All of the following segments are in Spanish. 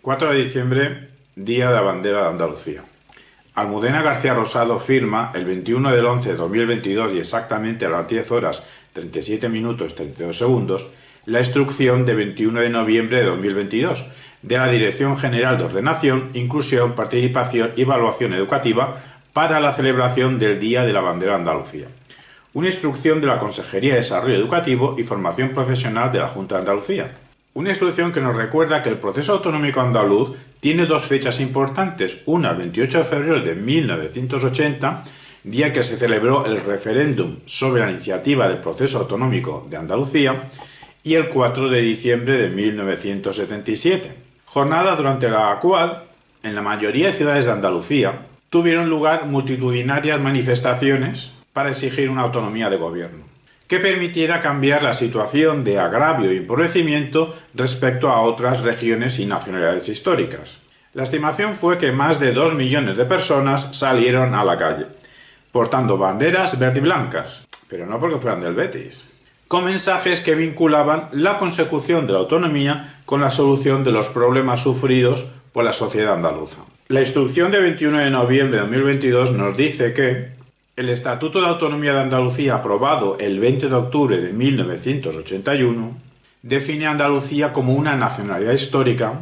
4 de diciembre, Día de la Bandera de Andalucía. Almudena García Rosado firma el 21 del 11 de 2022 y exactamente a las 10 horas 37 minutos 32 segundos la instrucción de 21 de noviembre de 2022 de la Dirección General de Ordenación, Inclusión, Participación y Evaluación Educativa para la celebración del Día de la Bandera de Andalucía. Una instrucción de la Consejería de Desarrollo Educativo y Formación Profesional de la Junta de Andalucía. Una instrucción que nos recuerda que el proceso autonómico andaluz tiene dos fechas importantes, una el 28 de febrero de 1980, día en que se celebró el referéndum sobre la iniciativa del proceso autonómico de Andalucía, y el 4 de diciembre de 1977, jornada durante la cual, en la mayoría de ciudades de Andalucía, tuvieron lugar multitudinarias manifestaciones para exigir una autonomía de gobierno que permitiera cambiar la situación de agravio y empobrecimiento respecto a otras regiones y nacionalidades históricas. La estimación fue que más de 2 millones de personas salieron a la calle, portando banderas verde y blancas, pero no porque fueran del Betis, con mensajes que vinculaban la consecución de la autonomía con la solución de los problemas sufridos por la sociedad andaluza. La instrucción de 21 de noviembre de 2022 nos dice que el Estatuto de Autonomía de Andalucía, aprobado el 20 de octubre de 1981, define a Andalucía como una nacionalidad histórica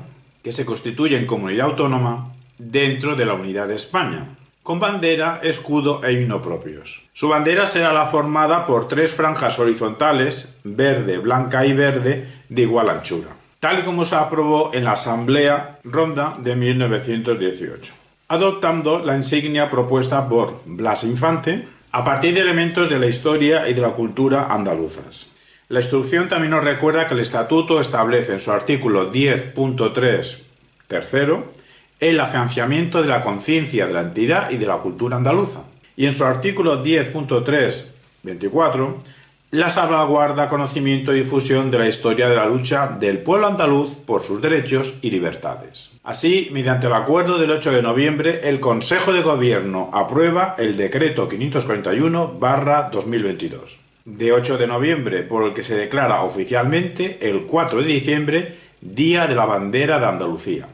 que se constituye en comunidad autónoma dentro de la unidad de España, con bandera, escudo e himno propios. Su bandera será la formada por 3 franjas horizontales, verde, blanca y verde, de igual anchura, tal y como se aprobó en la Asamblea Ronda de 1918. Adoptando la insignia propuesta por Blas Infante a partir de elementos de la historia y de la cultura andaluzas. La instrucción también nos recuerda que el Estatuto establece en su artículo 10.3 tercero el afianzamiento de la conciencia de la entidad y de la cultura andaluza, y en su artículo 10.3 24 la salvaguarda, conocimiento y difusión de la historia de la lucha del pueblo andaluz por sus derechos y libertades. Así, mediante el acuerdo del 8 de noviembre, el Consejo de Gobierno aprueba el Decreto 541/2022, de 8 de noviembre, por el que se declara oficialmente el 4 de diciembre Día de la Bandera de Andalucía.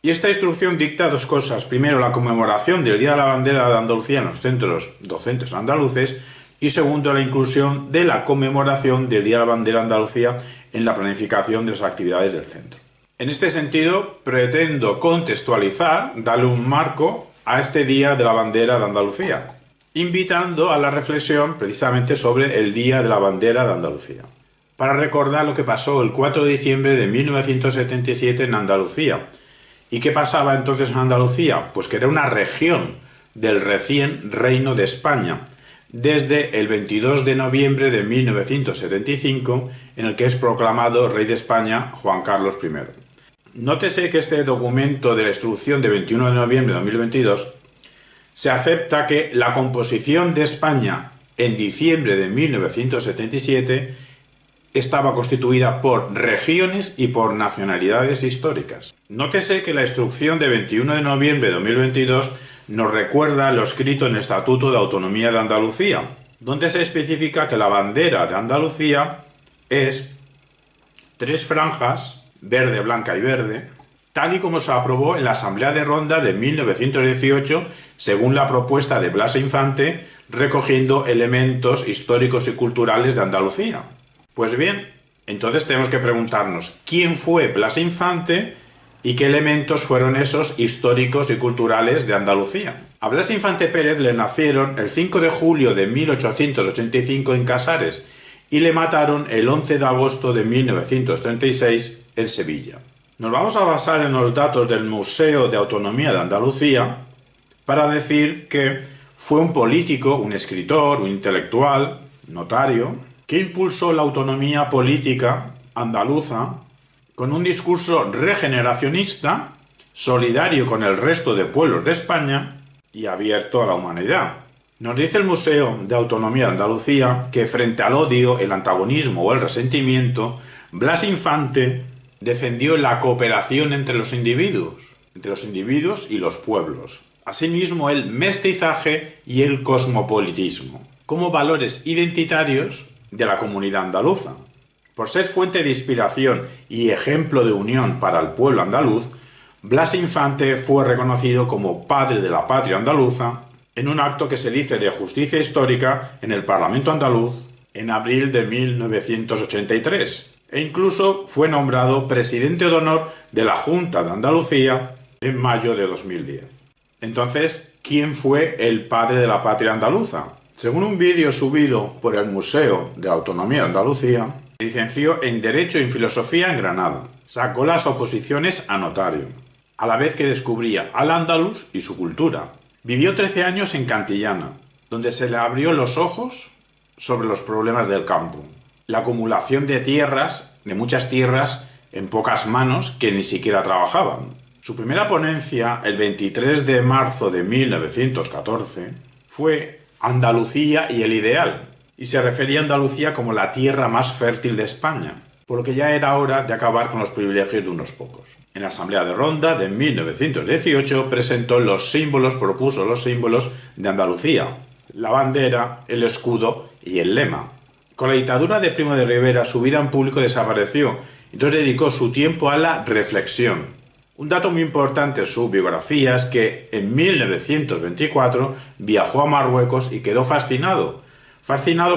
Y esta instrucción dicta dos cosas. Primero, la conmemoración del Día de la Bandera de Andalucía en los centros docentes andaluces, y segundo, la inclusión de la conmemoración del Día de la Bandera de Andalucía en la planificación de las actividades del centro. En este sentido, pretendo contextualizar, darle un marco a este Día de la Bandera de Andalucía, invitando a la reflexión precisamente sobre el Día de la Bandera de Andalucía, para recordar lo que pasó el 4 de diciembre de 1977 en Andalucía. ¿Y qué pasaba entonces en Andalucía? Pues que era una región del recién Reino de España, desde el 22 de noviembre de 1975, en el que es proclamado rey de España Juan Carlos I. Nótese que este documento de la instrucción de 21 de noviembre de 2022 se acepta que la composición de España en diciembre de 1977 estaba constituida por regiones y por nacionalidades históricas. Nótese que la instrucción de 21 de noviembre de 2022 nos recuerda lo escrito en el Estatuto de Autonomía de Andalucía, donde se especifica que la bandera de Andalucía es 3 franjas, verde, blanca y verde, tal y como se aprobó en la Asamblea de Ronda de 1918, según la propuesta de Blas Infante, recogiendo elementos históricos y culturales de Andalucía. Pues bien, entonces tenemos que preguntarnos quién fue Blas Infante y qué elementos fueron esos históricos y culturales de Andalucía. A Blas Infante Pérez le nacieron el 5 de julio de 1885 en Casares y le mataron el 11 de agosto de 1936 en Sevilla. Nos vamos a basar en los datos del Museo de Autonomía de Andalucía para decir que fue un político, un escritor, un intelectual, notario, que impulsó la autonomía política andaluza con un discurso regeneracionista, solidario con el resto de pueblos de España y abierto a la humanidad. Nos dice el Museo de Autonomía de Andalucía que frente al odio, el antagonismo o el resentimiento, Blas Infante defendió la cooperación entre los individuos y los pueblos. Asimismo, el mestizaje y el cosmopolitismo, como valores identitarios de la comunidad andaluza. Por ser fuente de inspiración y ejemplo de unión para el pueblo andaluz, Blas Infante fue reconocido como padre de la patria andaluza en un acto que se dice de justicia histórica en el Parlamento andaluz en abril de 1983, e incluso fue nombrado presidente de honor de la Junta de Andalucía en mayo de 2010. Entonces, ¿quién fue el padre de la patria andaluza? Según un vídeo subido por el Museo de la Autonomía de Andalucía, se licenció en Derecho y en Filosofía en Granada. Sacó las oposiciones a notario, a la vez que descubría al andaluz y su cultura. Vivió 13 años en Cantillana, donde se le abrió los ojos sobre los problemas del campo. La acumulación de tierras, de muchas tierras, en pocas manos que ni siquiera trabajaban. Su primera ponencia, el 23 de marzo de 1914, fue Andalucía y el ideal, y se refería a Andalucía como la tierra más fértil de España, por lo que ya era hora de acabar con los privilegios de unos pocos. En la Asamblea de Ronda de 1918 propuso los símbolos de Andalucía, la bandera, el escudo y el lema. Con la dictadura de Primo de Rivera su vida en público desapareció, entonces dedicó su tiempo a la reflexión. Un dato muy importante en su biografía es que en 1924 viajó a Marruecos y quedó fascinado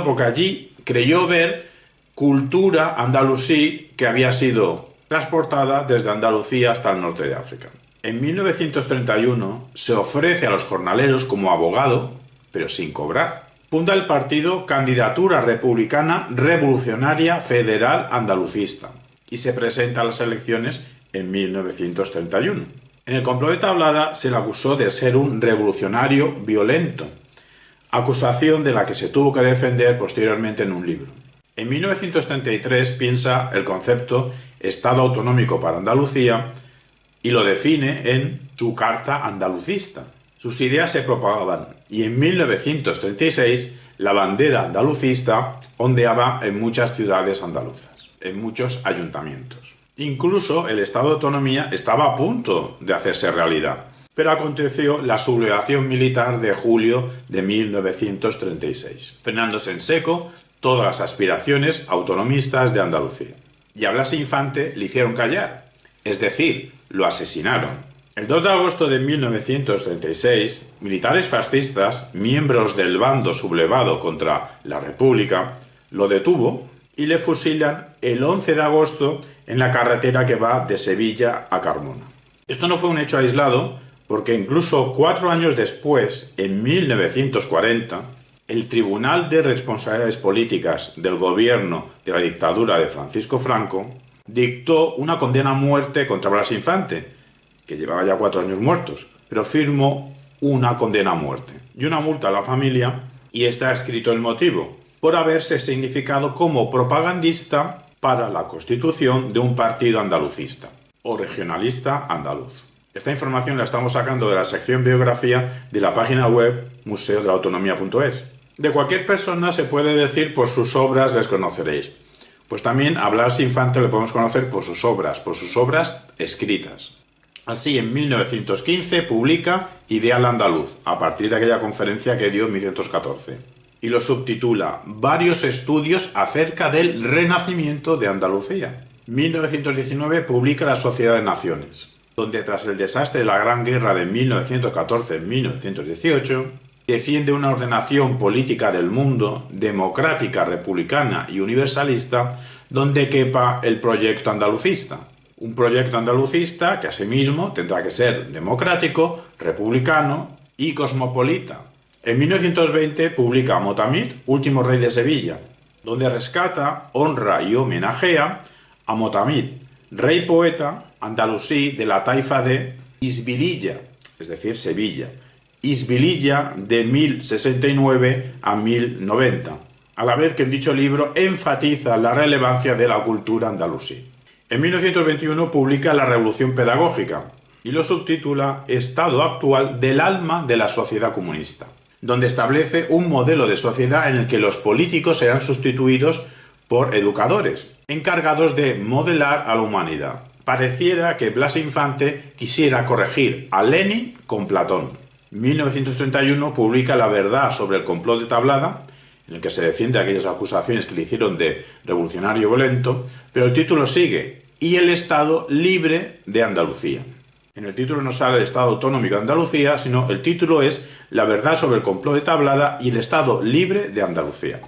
porque allí creyó ver cultura andalusí que había sido transportada desde Andalucía hasta el norte de África. En 1931 se ofrece a los jornaleros como abogado, pero sin cobrar. Funda el partido Candidatura Republicana Revolucionaria Federal Andalucista y se presenta a las elecciones en 1931. En el complot de Tablada se le acusó de ser un revolucionario violento, acusación de la que se tuvo que defender posteriormente en un libro. En 1933 piensa el concepto Estado Autonómico para Andalucía y lo define en su Carta Andalucista. Sus ideas se propagaban y en 1936 la bandera andalucista ondeaba en muchas ciudades andaluzas, en muchos ayuntamientos. Incluso el Estado de Autonomía estaba a punto de hacerse realidad, pero aconteció la sublevación militar de julio de 1936, frenándose en seco todas las aspiraciones autonomistas de Andalucía. Y a Blas Infante le hicieron callar, es decir, lo asesinaron. El 2 de agosto de 1936, militares fascistas, miembros del bando sublevado contra la República, lo detuvo y le fusilan el 11 de agosto en la carretera que va de Sevilla a Carmona. Esto no fue un hecho aislado porque incluso 4 años después, en 1940, el Tribunal de Responsabilidades Políticas del gobierno de la dictadura de Francisco Franco dictó una condena a muerte contra Blas Infante, que llevaba ya 4 años muertos, pero firmó una condena a muerte y una multa a la familia, y está escrito el motivo: por haberse significado como propagandista para la constitución de un partido andalucista o regionalista andaluz. Esta información la estamos sacando de la sección biografía de la página web museodelaautonomía.es. De cualquier persona se puede decir por sus obras les conoceréis. Pues también a Blas Infante le podemos conocer por sus obras escritas. Así, en 1915 publica Ideal Andaluz, a partir de aquella conferencia que dio en 1914. Y lo subtitula Varios estudios acerca del renacimiento de Andalucía. 1919 publica La Sociedad de Naciones, donde tras el desastre de la Gran Guerra de 1914-1918, defiende una ordenación política del mundo, democrática, republicana y universalista, donde quepa el proyecto andalucista. Un proyecto andalucista que asimismo tendrá que ser democrático, republicano y cosmopolita. En 1920 publica Motamid, último rey de Sevilla, donde rescata, honra y homenajea a Motamid, rey poeta andalusí de la taifa de Isbililla, es decir, Sevilla, Isbililla de 1069 a 1090, a la vez que en dicho libro enfatiza la relevancia de la cultura andalusí. En 1921 publica La Revolución Pedagógica y lo subtitula Estado actual del alma de la sociedad comunista, donde establece un modelo de sociedad en el que los políticos serán sustituidos por educadores, encargados de modelar a la humanidad. Pareciera que Blas Infante quisiera corregir a Lenin con Platón. 1931 publica La verdad sobre el complot de Tablada, en el que se defiende aquellas acusaciones que le hicieron de revolucionario violento, pero el título sigue: y el Estado libre de Andalucía. En el título no sale el Estado Autonómico de Andalucía, sino el título es La verdad sobre el complot de Tablada y el Estado libre de Andalucía.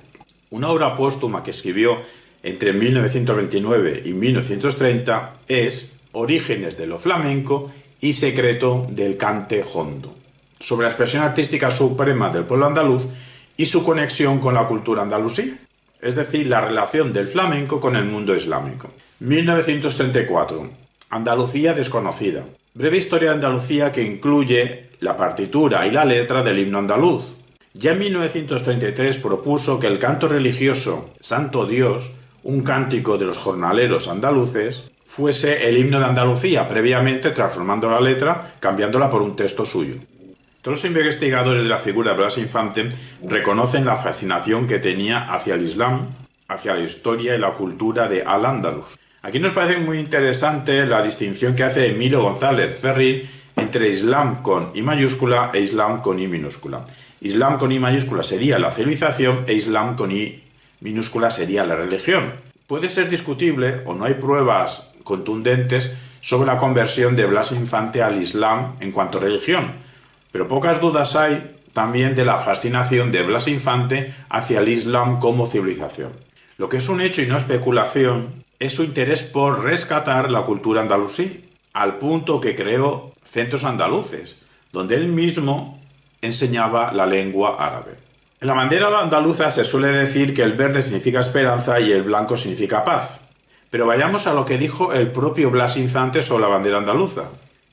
Una obra póstuma que escribió entre 1929 y 1930 es Orígenes de lo flamenco y secreto del cante jondo, sobre la expresión artística suprema del pueblo andaluz y su conexión con la cultura andalusí, es decir, la relación del flamenco con el mundo islámico. 1934. Andalucía desconocida. Breve historia de Andalucía que incluye la partitura y la letra del himno andaluz. Ya en 1933 propuso que el canto religioso Santo Dios, un cántico de los jornaleros andaluces, fuese el himno de Andalucía, previamente transformando la letra, cambiándola por un texto suyo. Todos los investigadores de la figura de Blas Infante reconocen la fascinación que tenía hacia el Islam, hacia la historia y la cultura de Al-Ándalus. Aquí nos parece muy interesante la distinción que hace Emilio González Ferrín entre Islam con I mayúscula e Islam con I minúscula. Islam con I mayúscula sería la civilización e Islam con I minúscula sería la religión. Puede ser discutible o no hay pruebas contundentes sobre la conversión de Blas Infante al Islam en cuanto a religión, pero pocas dudas hay también de la fascinación de Blas Infante hacia el Islam como civilización. Lo que es un hecho y no especulación es su interés por rescatar la cultura andalusí, al punto que creó centros andaluces, donde él mismo enseñaba la lengua árabe. En la bandera andaluza se suele decir que el verde significa esperanza y el blanco significa paz. Pero vayamos a lo que dijo el propio Blas Infante sobre la bandera andaluza,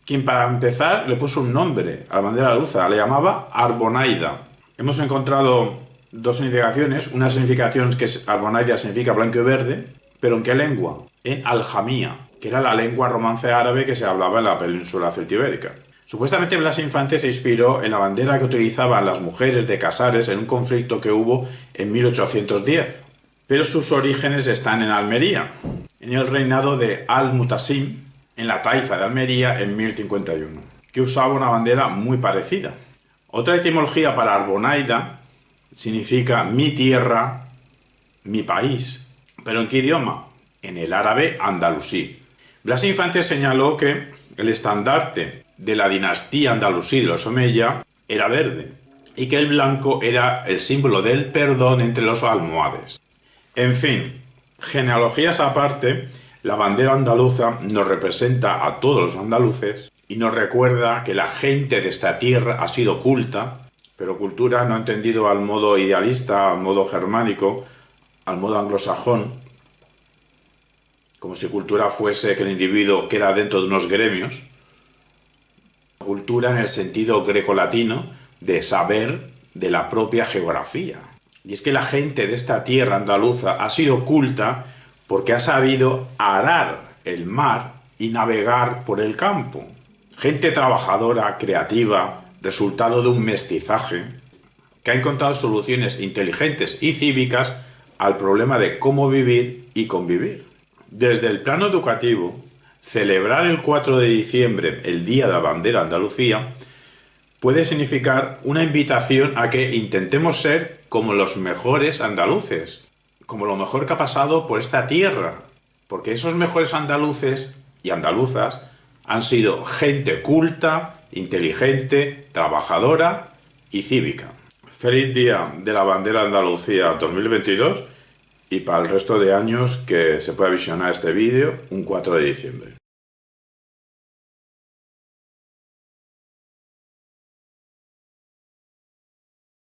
quien para empezar le puso un nombre a la bandera andaluza, le llamaba Arbonaida. Hemos encontrado dos significaciones, una significación que es Arbonaida significa blanco y verde, pero ¿en qué lengua? En aljamía, que era la lengua romance árabe que se hablaba en la península celtibérica. Supuestamente Blas Infante se inspiró en la bandera que utilizaban las mujeres de Casares en un conflicto que hubo en 1810, pero sus orígenes están en Almería, en el reinado de Al-Mutasim, en la taifa de Almería en 1051, que usaba una bandera muy parecida. Otra etimología para Arbonaida significa mi tierra, mi país. ¿Pero en qué idioma? En el árabe andalusí. Blas Infante señaló que el estandarte de la dinastía andalusí de los Omeya era verde y que el blanco era el símbolo del perdón entre los almohades. En fin, genealogías aparte, la bandera andaluza nos representa a todos los andaluces y nos recuerda que la gente de esta tierra ha sido culta, pero cultura no entendido al modo idealista, al modo germánico, al modo anglosajón, como si cultura fuese que el individuo queda dentro de unos gremios. Cultura en el sentido grecolatino de saber de la propia geografía. Y es que la gente de esta tierra andaluza ha sido culta porque ha sabido arar el mar y navegar por el campo. Gente trabajadora, creativa, resultado de un mestizaje, que ha encontrado soluciones inteligentes y cívicas al problema de cómo vivir y convivir. Desde el plano educativo, celebrar el 4 de diciembre, el Día de la Bandera Andalucía, puede significar una invitación a que intentemos ser como los mejores andaluces, como lo mejor que ha pasado por esta tierra, porque esos mejores andaluces y andaluzas han sido gente culta, inteligente, trabajadora y cívica. Feliz Día de la Bandera Andalucía 2022 y para el resto de años que se pueda visionar este vídeo un 4 de diciembre.